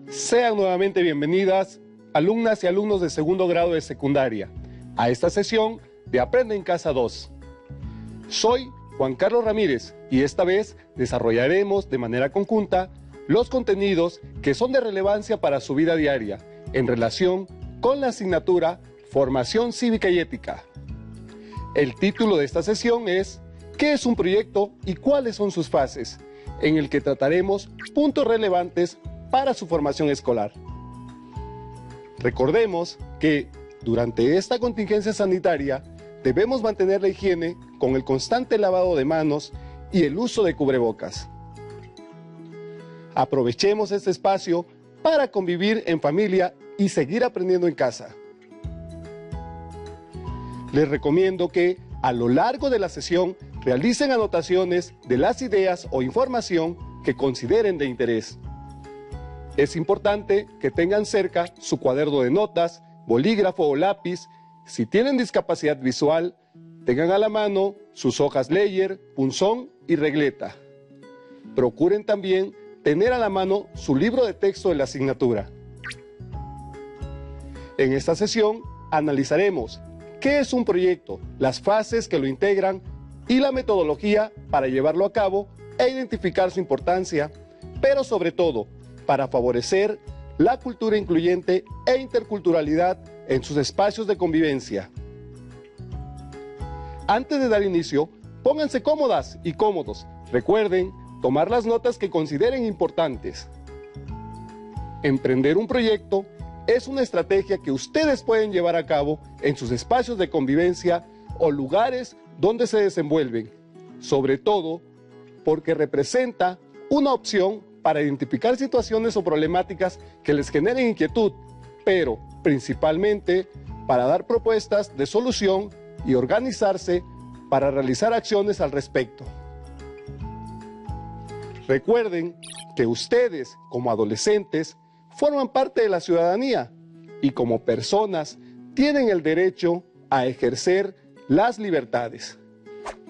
Sean nuevamente bienvenidas, alumnas y alumnos de segundo grado de secundaria, a esta sesión de Aprende en Casa 2. Soy Juan Carlos Ramírez y esta vez desarrollaremos de manera conjunta los contenidos que son de relevancia para su vida diaria en relación con la asignatura Formación Cívica y Ética. El título de esta sesión es ¿Qué es un proyecto y cuáles son sus fases?, en el que trataremos puntos relevantes para su formación escolar. Recordemos que durante esta contingencia sanitaria debemos mantener la higiene con el constante lavado de manos y el uso de cubrebocas. Aprovechemos este espacio para convivir en familia y seguir aprendiendo en casa. Les recomiendo que a lo largo de la sesión realicen anotaciones de las ideas o información que consideren de interés. Es importante que tengan cerca su cuaderno de notas, bolígrafo o lápiz. Si tienen discapacidad visual, tengan a la mano sus hojas Leyer, punzón y regleta. Procuren también tener a la mano su libro de texto de la asignatura. En esta sesión analizaremos qué es un proyecto, las fases que lo integran y la metodología para llevarlo a cabo e identificar su importancia, pero sobre todo para favorecer la cultura incluyente e interculturalidad en sus espacios de convivencia. Antes de dar inicio, pónganse cómodas y cómodos. Recuerden tomar las notas que consideren importantes. Emprender un proyecto es una estrategia que ustedes pueden llevar a cabo en sus espacios de convivencia o lugares donde se desenvuelven, sobre todo porque representa una opción para identificar situaciones o problemáticas que les generen inquietud, pero principalmente para dar propuestas de solución y organizarse para realizar acciones al respecto. Recuerden que ustedes, como adolescentes, forman parte de la ciudadanía y como personas tienen el derecho a ejercer las libertades.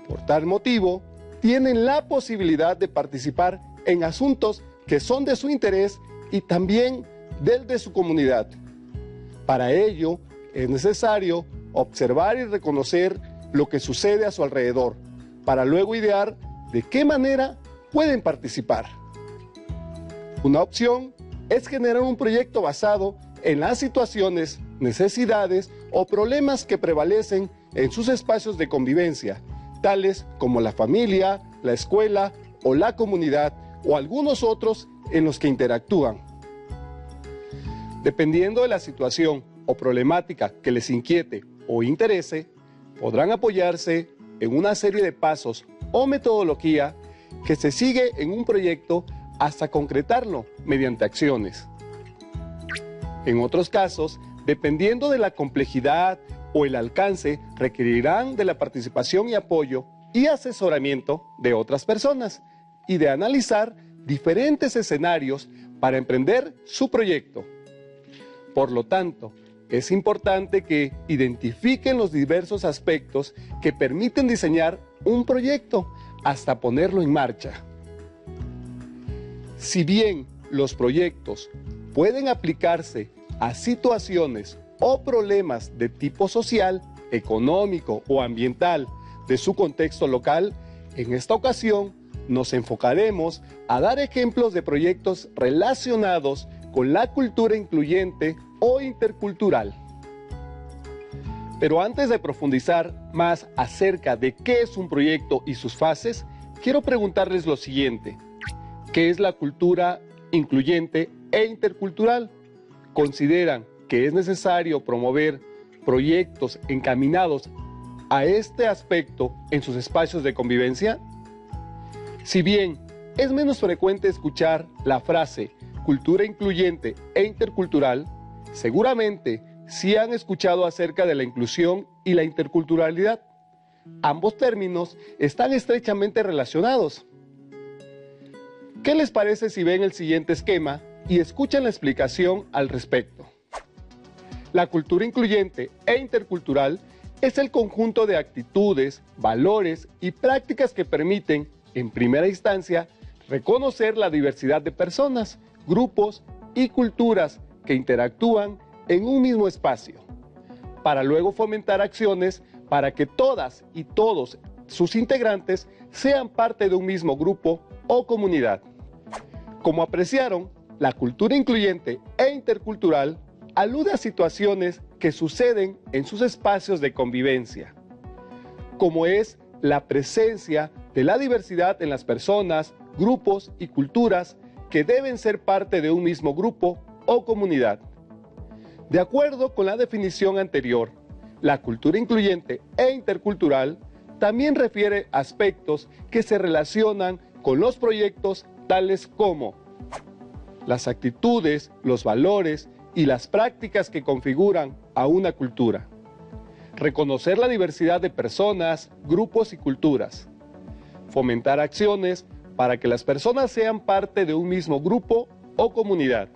Por tal motivo, tienen la posibilidad de participar en asuntos que son de su interés y también del de su comunidad. Para ello, es necesario observar y reconocer lo que sucede a su alrededor, para luego idear de qué manera pueden participar. Una opción es generar un proyecto basado en las situaciones, necesidades o problemas que prevalecen en sus espacios de convivencia, tales como la familia, la escuela o la comunidad o algunos otros en los que interactúan. Dependiendo de la situación o problemática que les inquiete o interese, podrán apoyarse en una serie de pasos o metodología que se sigue en un proyecto hasta concretarlo mediante acciones. En otros casos, dependiendo de la complejidad o el alcance, requerirán de la participación y apoyo y asesoramiento de otras personas y de analizar diferentes escenarios para emprender su proyecto. Por lo tanto, es importante que identifiquen los diversos aspectos que permiten diseñar un proyecto hasta ponerlo en marcha. Si bien los proyectos pueden aplicarse a situaciones o problemas de tipo social, económico o ambiental de su contexto local, en esta ocasión nos enfocaremos a dar ejemplos de proyectos relacionados con la cultura incluyente o intercultural. Pero antes de profundizar más acerca de qué es un proyecto y sus fases, quiero preguntarles lo siguiente: ¿qué es la cultura incluyente e intercultural? ¿Consideran que es necesario promover proyectos encaminados a este aspecto en sus espacios de convivencia? Si bien es menos frecuente escuchar la frase cultura incluyente e intercultural, seguramente sí han escuchado acerca de la inclusión y la interculturalidad. Ambos términos están estrechamente relacionados. ¿Qué les parece si ven el siguiente esquema y escuchan la explicación al respecto? La cultura incluyente e intercultural es el conjunto de actitudes, valores y prácticas que permiten, en primera instancia, reconocer la diversidad de personas, grupos y culturas que interactúan en un mismo espacio, para luego fomentar acciones para que todas y todos sus integrantes sean parte de un mismo grupo o comunidad. Como apreciaron, la cultura incluyente e intercultural alude a situaciones que suceden en sus espacios de convivencia, como es la presencia de la diversidad en las personas, grupos y culturas que deben ser parte de un mismo grupo o comunidad. De acuerdo con la definición anterior, la cultura incluyente e intercultural también refiere aspectos que se relacionan con los proyectos tales como las actitudes, los valores y las prácticas que configuran a una cultura. Reconocer la diversidad de personas, grupos y culturas. Fomentar acciones para que las personas sean parte de un mismo grupo o comunidad.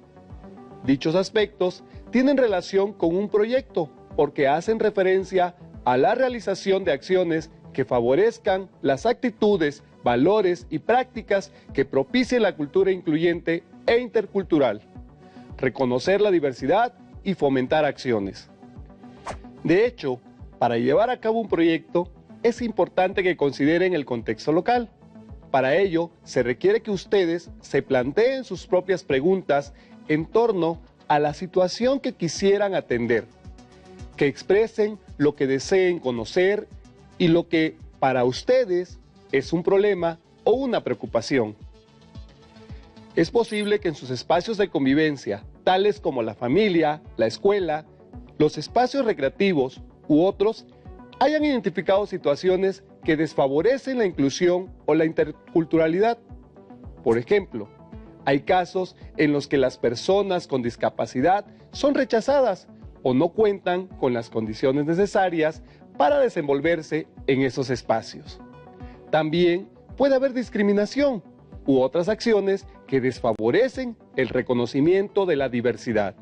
Dichos aspectos tienen relación con un proyecto porque hacen referencia a la realización de acciones que favorezcan las actitudes, valores y prácticas que propicien la cultura incluyente e intercultural. Reconocer la diversidad y fomentar acciones. De hecho, para llevar a cabo un proyecto, es importante que consideren el contexto local. Para ello, se requiere que ustedes se planteen sus propias preguntas en torno a la situación que quisieran atender, que expresen lo que deseen conocer y lo que para ustedes es un problema o una preocupación. Es posible que en sus espacios de convivencia, tales como la familia, la escuela, los espacios recreativos u otros, hayan identificado situaciones que desfavorecen la inclusión o la interculturalidad. Por ejemplo, hay casos en los que las personas con discapacidad son rechazadas o no cuentan con las condiciones necesarias para desenvolverse en esos espacios. También puede haber discriminación u otras acciones que desfavorecen el reconocimiento de la diversidad.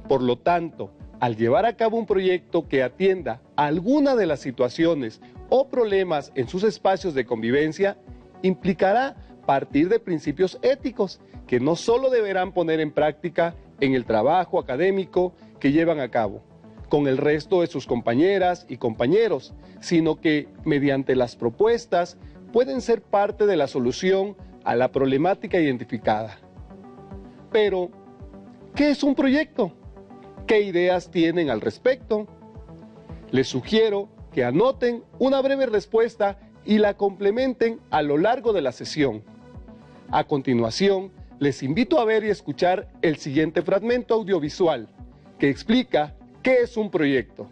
Por lo tanto, al llevar a cabo un proyecto que atienda a alguna de las situaciones o problemas en sus espacios de convivencia, implicará partir de principios éticos que no solo deberán poner en práctica en el trabajo académico que llevan a cabo con el resto de sus compañeras y compañeros, sino que mediante las propuestas pueden ser parte de la solución a la problemática identificada. Pero, ¿qué es un proyecto? ¿Qué ideas tienen al respecto? Les sugiero que anoten una breve respuesta y la complementen a lo largo de la sesión. A continuación, les invito a ver y escuchar el siguiente fragmento audiovisual que explica qué es un proyecto.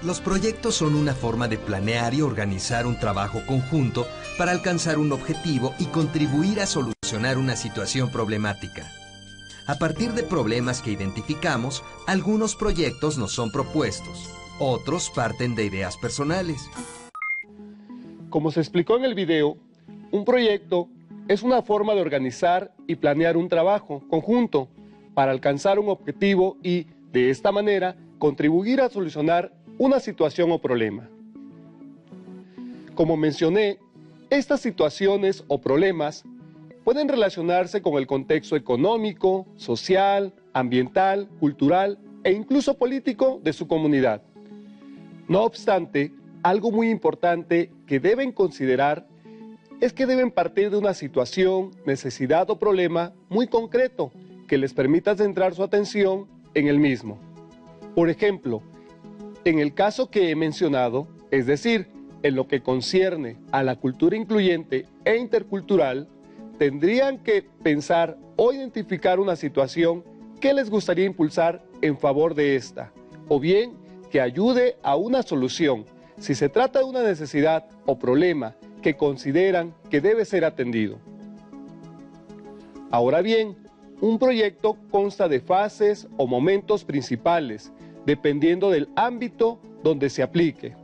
Los proyectos son una forma de planear y organizar un trabajo conjunto para alcanzar un objetivo y contribuir a solucionar una situación problemática. A partir de problemas que identificamos, algunos proyectos nos son propuestos, otros parten de ideas personales. Como se explicó en el video, un proyecto es una forma de organizar y planear un trabajo conjunto para alcanzar un objetivo y, de esta manera, contribuir a solucionar una situación o problema. Como mencioné, estas situaciones o problemas pueden relacionarse con el contexto económico, social, ambiental, cultural e incluso político de su comunidad. No obstante, algo muy importante que deben considerar es que deben partir de una situación, necesidad o problema muy concreto que les permita centrar su atención en el mismo. Por ejemplo, en el caso que he mencionado, es decir, en lo que concierne a la cultura incluyente e intercultural, tendrían que pensar o identificar una situación que les gustaría impulsar en favor de esta, o bien que ayude a una solución, si se trata de una necesidad o problema que consideran que debe ser atendido. Ahora bien, un proyecto consta de fases o momentos principales, dependiendo del ámbito donde se aplique.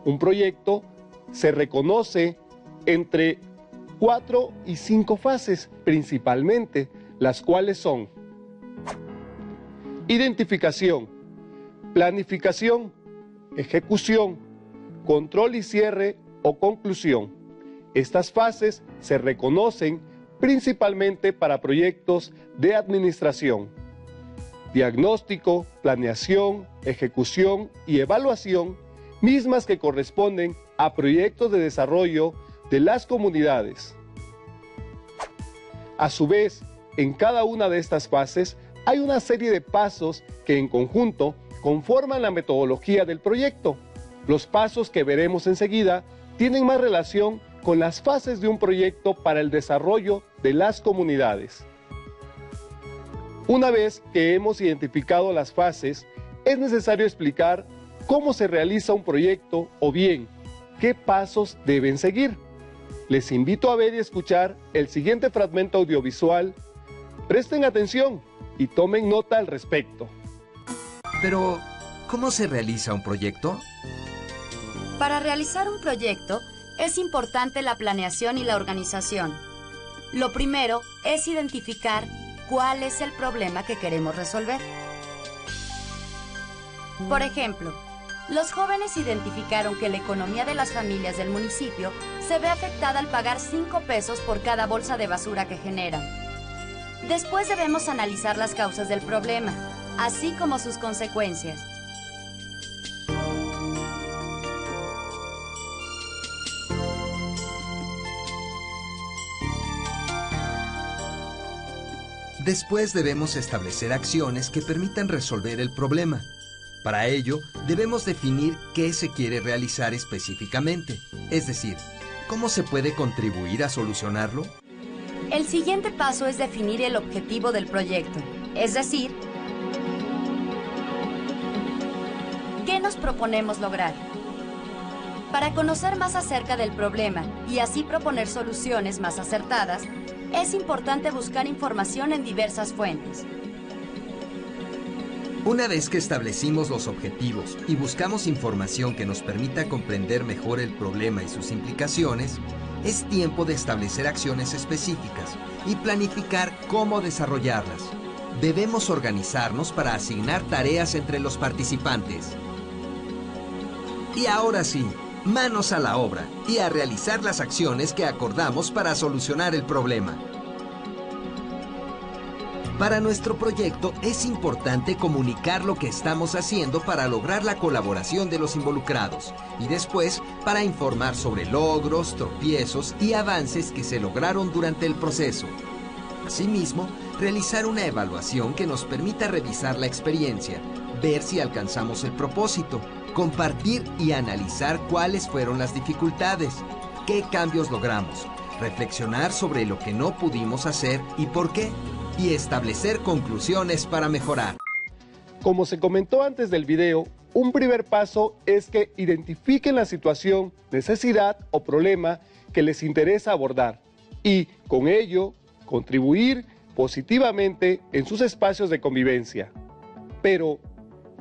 Un proyecto se reconoce entre 4 y 5 fases principalmente, las cuales son identificación, planificación, ejecución, control y cierre o conclusión. Estas fases se reconocen principalmente para proyectos de administración. Diagnóstico, planeación, ejecución y evaluación, mismas que corresponden a proyectos de desarrollo de las comunidades. A su vez, en cada una de estas fases hay una serie de pasos que en conjunto conforman la metodología del proyecto. Los pasos que veremos enseguida tienen más relación con las fases de un proyecto para el desarrollo de las comunidades. Una vez que hemos identificado las fases, es necesario explicar cómo se realiza un proyecto o bien qué pasos deben seguir. Les invito a ver y escuchar el siguiente fragmento audiovisual. Presten atención y tomen nota al respecto. Pero, ¿cómo se realiza un proyecto? Para realizar un proyecto es importante la planeación y la organización. Lo primero es identificar cuál es el problema que queremos resolver. Por ejemplo, los jóvenes identificaron que la economía de las familias del municipio se ve afectada al pagar 5 pesos por cada bolsa de basura que generan. Después debemos analizar las causas del problema, así como sus consecuencias. Después debemos establecer acciones que permitan resolver el problema. Para ello, debemos definir qué se quiere realizar específicamente, es decir, ¿cómo se puede contribuir a solucionarlo? El siguiente paso es definir el objetivo del proyecto, es decir, ¿qué nos proponemos lograr? Para conocer más acerca del problema y así proponer soluciones más acertadas, es importante buscar información en diversas fuentes. Una vez que establecimos los objetivos y buscamos información que nos permita comprender mejor el problema y sus implicaciones, es tiempo de establecer acciones específicas y planificar cómo desarrollarlas. Debemos organizarnos para asignar tareas entre los participantes. Y ahora sí, manos a la obra y a realizar las acciones que acordamos para solucionar el problema. Para nuestro proyecto es importante comunicar lo que estamos haciendo para lograr la colaboración de los involucrados y después para informar sobre logros, tropiezos y avances que se lograron durante el proceso. Asimismo, realizar una evaluación que nos permita revisar la experiencia, ver si alcanzamos el propósito, compartir y analizar cuáles fueron las dificultades, qué cambios logramos, reflexionar sobre lo que no pudimos hacer y por qué, y establecer conclusiones para mejorar. Como se comentó antes del video, un primer paso es que identifiquen la situación, necesidad o problema que les interesa abordar y, con ello, contribuir positivamente en sus espacios de convivencia. Pero,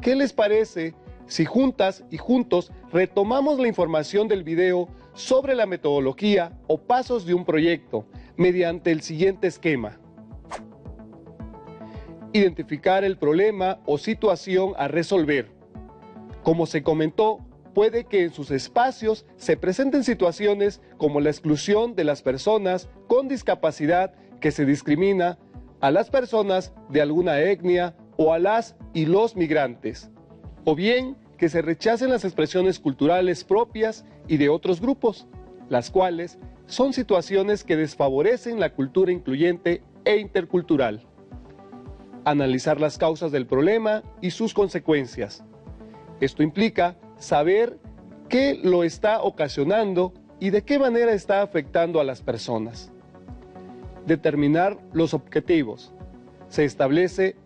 ¿qué les parece si juntas y juntos retomamos la información del video sobre la metodología o pasos de un proyecto mediante el siguiente esquema? Identificar el problema o situación a resolver. Como se comentó, puede que en sus espacios se presenten situaciones como la exclusión de las personas con discapacidad, que se discrimina a las personas de alguna etnia o a las y los migrantes, o bien que se rechacen las expresiones culturales propias y de otros grupos, las cuales son situaciones que desfavorecen la cultura incluyente e intercultural. Analizar las causas del problema y sus consecuencias. Esto implica saber qué lo está ocasionando y de qué manera está afectando a las personas. Determinar los objetivos. Se establece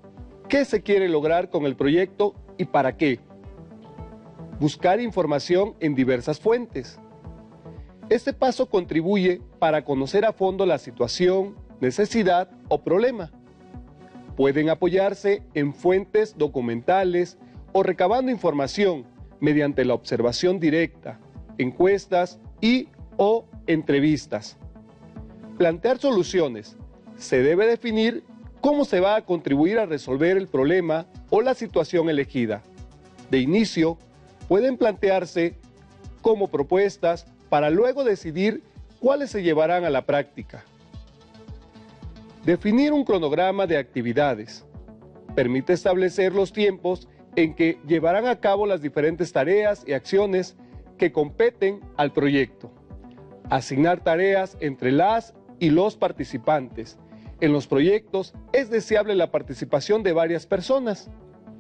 qué se quiere lograr con el proyecto y para qué. Buscar información en diversas fuentes. Este paso contribuye para conocer a fondo la situación, necesidad o problema. Pueden apoyarse en fuentes documentales o recabando información mediante la observación directa, encuestas y/o entrevistas. Plantear soluciones. Se debe definir cómo se va a contribuir a resolver el problema o la situación elegida. De inicio, pueden plantearse como propuestas para luego decidir cuáles se llevarán a la práctica. Definir un cronograma de actividades. Permite establecer los tiempos en que llevarán a cabo las diferentes tareas y acciones que competen al proyecto. Asignar tareas entre las y los participantes. En los proyectos es deseable la participación de varias personas,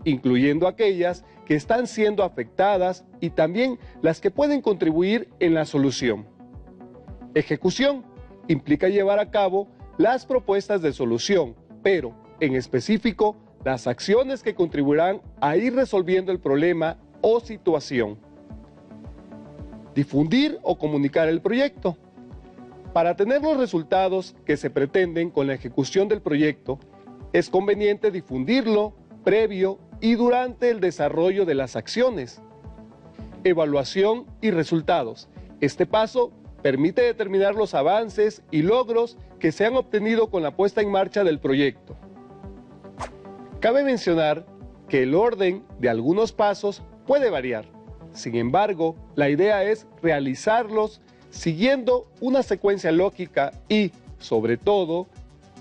incluyendo aquellas que están siendo afectadas y también las que pueden contribuir en la solución. Ejecución implica llevar a cabo las propuestas de solución, pero en específico las acciones que contribuirán a ir resolviendo el problema o situación. Difundir o comunicar el proyecto. Para tener los resultados que se pretenden con la ejecución del proyecto, es conveniente difundirlo previo y durante el desarrollo de las acciones. Evaluación y resultados. Este paso permite determinar los avances y logros que se han obtenido con la puesta en marcha del proyecto. Cabe mencionar que el orden de algunos pasos puede variar. Sin embargo, la idea es realizarlos siguiendo una secuencia lógica y, sobre todo,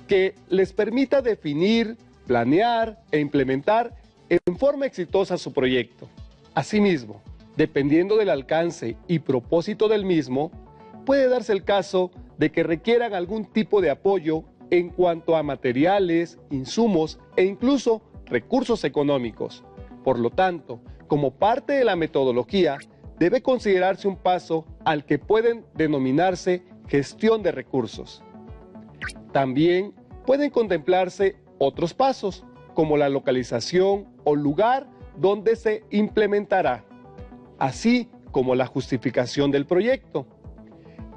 que les permita definir, planear e implementar en forma exitosa su proyecto. Asimismo, dependiendo del alcance y propósito del mismo, puede darse el caso de que requieran algún tipo de apoyo en cuanto a materiales, insumos e incluso recursos económicos. Por lo tanto, como parte de la metodología, debe considerarse un paso al que pueden denominarse gestión de recursos. También pueden contemplarse otros pasos, como la localización o lugar donde se implementará, así como la justificación del proyecto.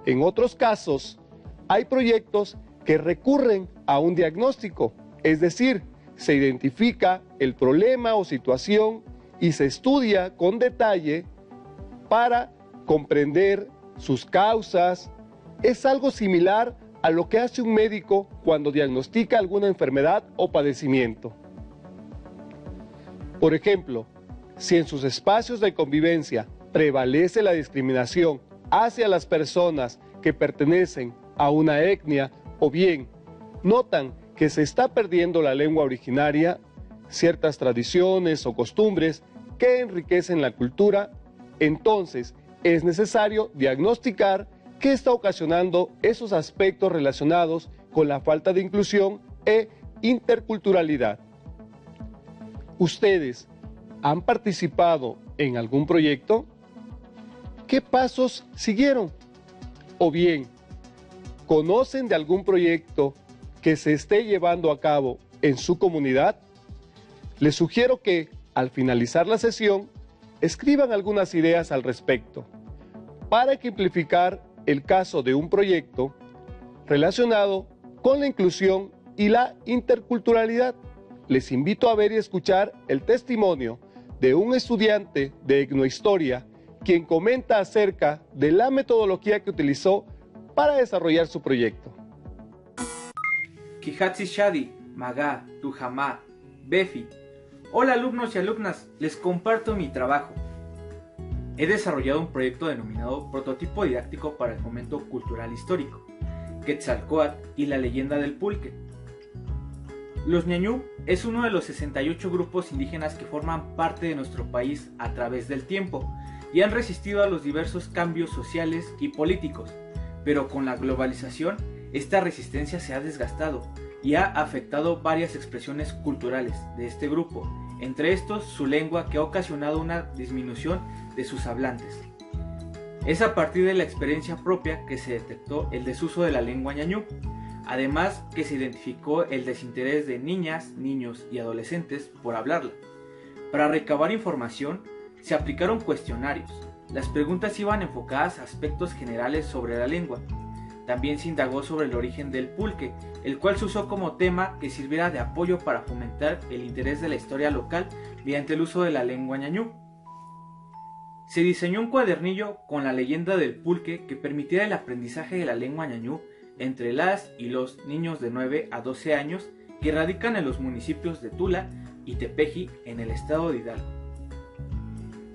En otros casos, hay proyectos que recurren a un diagnóstico, es decir, se identifica el problema o situación y se estudia con detalle para comprender sus causas. Es algo similar a lo que hace un médico cuando diagnostica alguna enfermedad o padecimiento. Por ejemplo, si en sus espacios de convivencia prevalece la discriminación hacia las personas que pertenecen a una etnia o bien notan que se está perdiendo la lengua originaria, ciertas tradiciones o costumbres que enriquecen la cultura, entonces es necesario diagnosticar qué está ocasionando esos aspectos relacionados con la falta de inclusión e interculturalidad. ¿Ustedes han participado en algún proyecto? ¿Qué pasos siguieron? O bien, ¿conocen de algún proyecto que se esté llevando a cabo en su comunidad? Les sugiero que, al finalizar la sesión, escriban algunas ideas al respecto, para ejemplificar el caso de un proyecto relacionado con la inclusión y la interculturalidad. Les invito a ver y escuchar el testimonio de un estudiante de etnohistoria, quien comenta acerca de la metodología que utilizó para desarrollar su proyecto. Kihatsi Shadi, Magá, Tujamá, Befi. Hola alumnos y alumnas, les comparto mi trabajo. He desarrollado un proyecto denominado Prototipo Didáctico para el Fomento Cultural Histórico, Quetzalcóatl y la Leyenda del Pulque. Los ñañú es uno de los 68 grupos indígenas que forman parte de nuestro país a través del tiempo y han resistido a los diversos cambios sociales y políticos, pero con la globalización esta resistencia se ha desgastado y ha afectado varias expresiones culturales de este grupo, entre estos su lengua, que ha ocasionado una disminución de sus hablantes. Es a partir de la experiencia propia que se detectó el desuso de la lengua ñañú, además que se identificó el desinterés de niñas, niños y adolescentes por hablarla. Para recabar información, se aplicaron cuestionarios. Las preguntas iban enfocadas a aspectos generales sobre la lengua. También se indagó sobre el origen del pulque, el cual se usó como tema que sirviera de apoyo para fomentar el interés de la historia local mediante el uso de la lengua ñañú. Se diseñó un cuadernillo con la leyenda del pulque que permitiera el aprendizaje de la lengua ñañú entre las y los niños de 9 a 12 años que radican en los municipios de Tula y Tepeji en el estado de Hidalgo.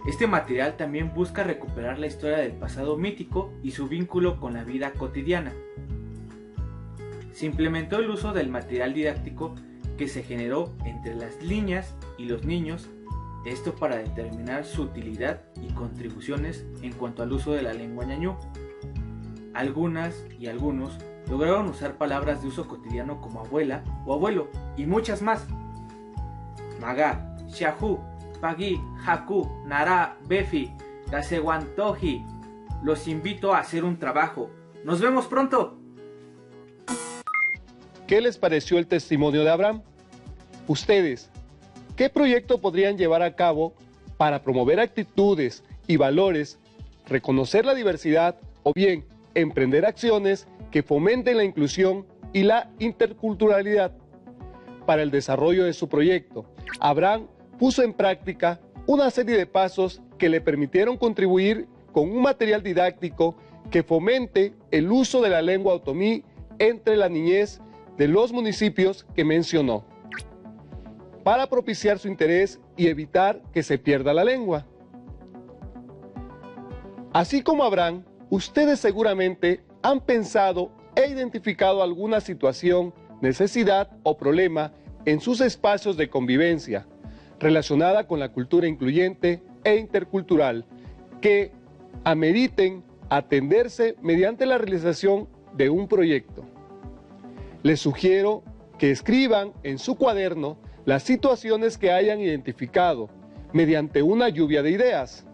Este material también busca recuperar la historia del pasado mítico y su vínculo con la vida cotidiana. se implementó el uso del material didáctico que se generó entre las niñas y los niños, esto para determinar su utilidad y contribuciones en cuanto al uso de la lengua ñañú. Algunas y algunos lograron usar palabras de uso cotidiano como abuela o abuelo y muchas más. Magá, Xiahu, Pagui, Haku, Nara, Befi, Gasewantoji. Los invito a hacer un trabajo. ¡Nos vemos pronto! ¿Qué les pareció el testimonio de Abraham? Ustedes, ¿qué proyecto podrían llevar a cabo para promover actitudes y valores, reconocer la diversidad o bien emprender acciones que fomenten la inclusión y la interculturalidad? Para el desarrollo de su proyecto, Abraham puso en práctica una serie de pasos que le permitieron contribuir con un material didáctico que fomente el uso de la lengua otomí entre la niñez de los municipios que mencionó, para propiciar su interés y evitar que se pierda la lengua. Así como Abraham, ustedes seguramente han pensado e identificado alguna situación, necesidad o problema en sus espacios de convivencia relacionada con la cultura incluyente e intercultural que ameriten atenderse mediante la realización de un proyecto. Les sugiero que escriban en su cuaderno las situaciones que hayan identificado mediante una lluvia de ideas.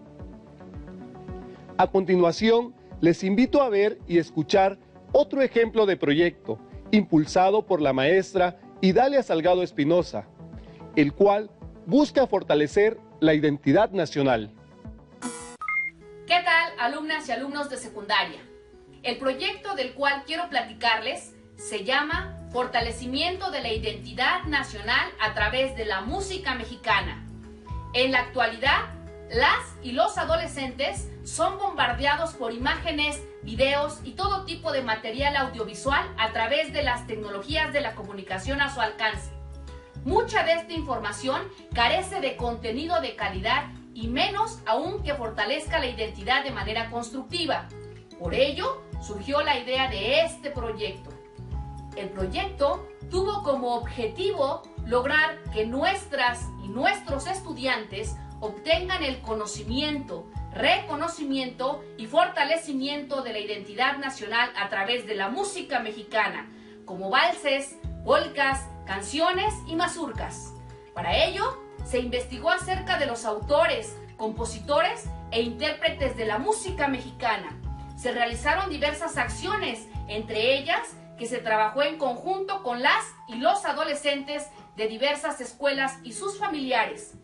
A continuación, les invito a ver y escuchar otro ejemplo de proyecto impulsado por la maestra Idalia Salgado Espinosa, el cual busca fortalecer la identidad nacional. ¿Qué tal, alumnas y alumnos de secundaria? El proyecto del cual quiero platicarles se llama Fortalecimiento de la Identidad Nacional a través de la música mexicana. En la actualidad, las y los adolescentes son bombardeados por imágenes, videos y todo tipo de material audiovisual a través de las tecnologías de la comunicación a su alcance. Mucha de esta información carece de contenido de calidad y menos aún que fortalezca la identidad de manera constructiva. Por ello, surgió la idea de este proyecto. El proyecto tuvo como objetivo lograr que nuestras y nuestros estudiantes obtengan el conocimiento, reconocimiento y fortalecimiento de la identidad nacional a través de la música mexicana, como valses, polcas, canciones y mazurcas. Para ello, se investigó acerca de los autores, compositores e intérpretes de la música mexicana. Se realizaron diversas acciones, entre ellas que se trabajó en conjunto con las y los adolescentes de diversas escuelas y sus familiares.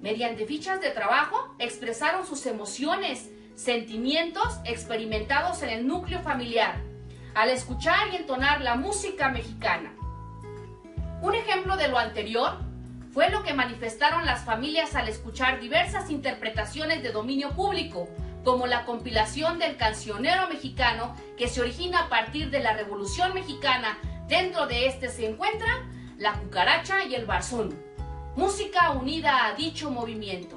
Mediante fichas de trabajo expresaron sus emociones, sentimientos experimentados en el núcleo familiar, al escuchar y entonar la música mexicana. Un ejemplo de lo anterior fue lo que manifestaron las familias al escuchar diversas interpretaciones de dominio público, como la compilación del cancionero mexicano que se origina a partir de la Revolución Mexicana. Dentro de este se encuentra la cucaracha y el barzón, música unida a dicho movimiento.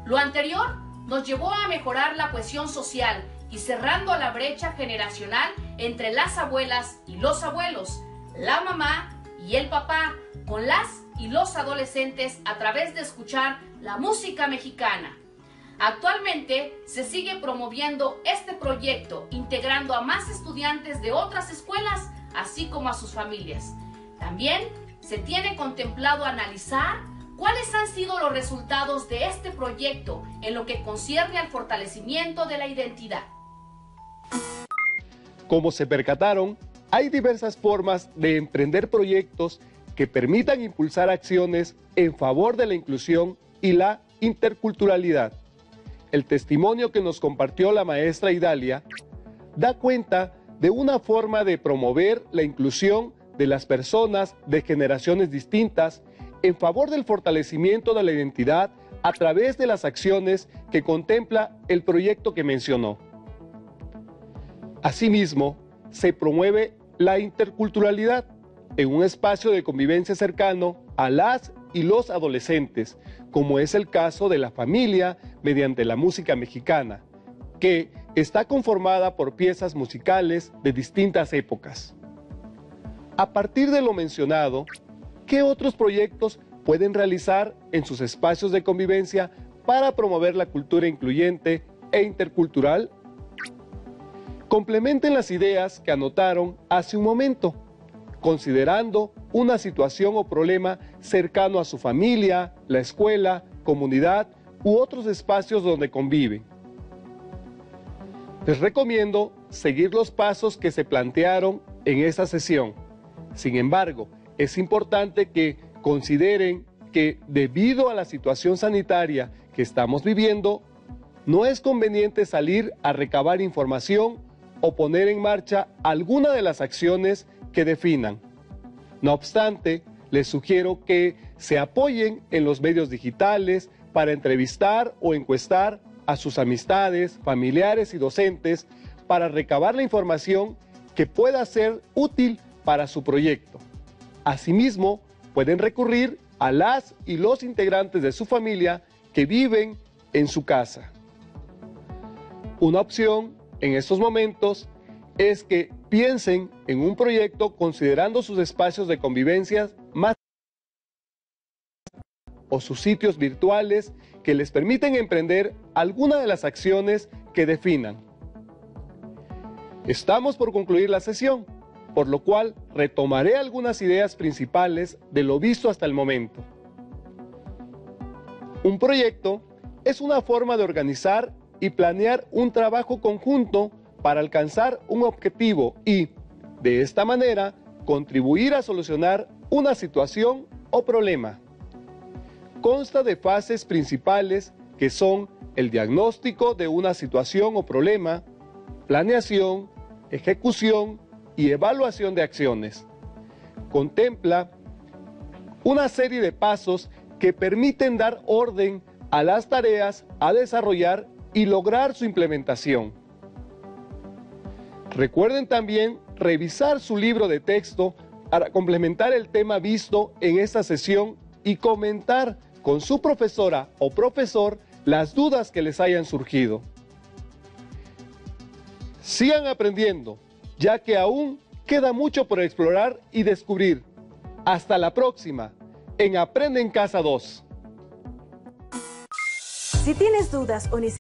Lo anterior nos llevó a mejorar la cohesión social y cerrando la brecha generacional entre las abuelas y los abuelos, la mamá y el papá, con las y los adolescentes a través de escuchar la música mexicana. Actualmente se sigue promoviendo este proyecto, integrando a más estudiantes de otras escuelas, así como a sus familias. También se tiene contemplado analizar cuáles han sido los resultados de este proyecto en lo que concierne al fortalecimiento de la identidad. Como se percataron, hay diversas formas de emprender proyectos que permitan impulsar acciones en favor de la inclusión y la interculturalidad. El testimonio que nos compartió la maestra Idalia da cuenta de una forma de promover la inclusión de las personas de generaciones distintas en favor del fortalecimiento de la identidad a través de las acciones que contempla el proyecto que mencionó. Asimismo, se promueve la interculturalidad en un espacio de convivencia cercano a las y los adolescentes, como es el caso de la familia mediante la música mexicana, que está conformada por piezas musicales de distintas épocas. A partir de lo mencionado, ¿qué otros proyectos pueden realizar en sus espacios de convivencia para promover la cultura incluyente e intercultural? Complementen las ideas que anotaron hace un momento, considerando una situación o problema cercano a su familia, la escuela, comunidad u otros espacios donde conviven. Les recomiendo seguir los pasos que se plantearon en esta sesión. Sin embargo, es importante que consideren que debido a la situación sanitaria que estamos viviendo, no es conveniente salir a recabar información o poner en marcha alguna de las acciones que definan. No obstante, les sugiero que se apoyen en los medios digitales para entrevistar o encuestar a sus amistades, familiares y docentes para recabar la información que pueda ser útil para su proyecto. Asimismo, pueden recurrir a las y los integrantes de su familia que viven en su casa. Una opción en estos momentos es que piensen en un proyecto considerando sus espacios de convivencia más o sus sitios virtuales que les permiten emprender alguna de las acciones que definan. Estamos por concluir la sesión, por lo cual retomaré algunas ideas principales de lo visto hasta el momento. Un proyecto es una forma de organizar y planear un trabajo conjunto para alcanzar un objetivo y, de esta manera, contribuir a solucionar una situación o problema. Consta de fases principales que son el diagnóstico de una situación o problema, planeación, ejecución y evaluación de acciones. Contempla una serie de pasos que permiten dar orden a las tareas a desarrollar y lograr su implementación. Recuerden también revisar su libro de texto para complementar el tema visto en esta sesión y comentar con su profesora o profesor las dudas que les hayan surgido. Sigan aprendiendo, ya que aún queda mucho por explorar y descubrir. Hasta la próxima, en Aprende en Casa 2. Si tienes dudas o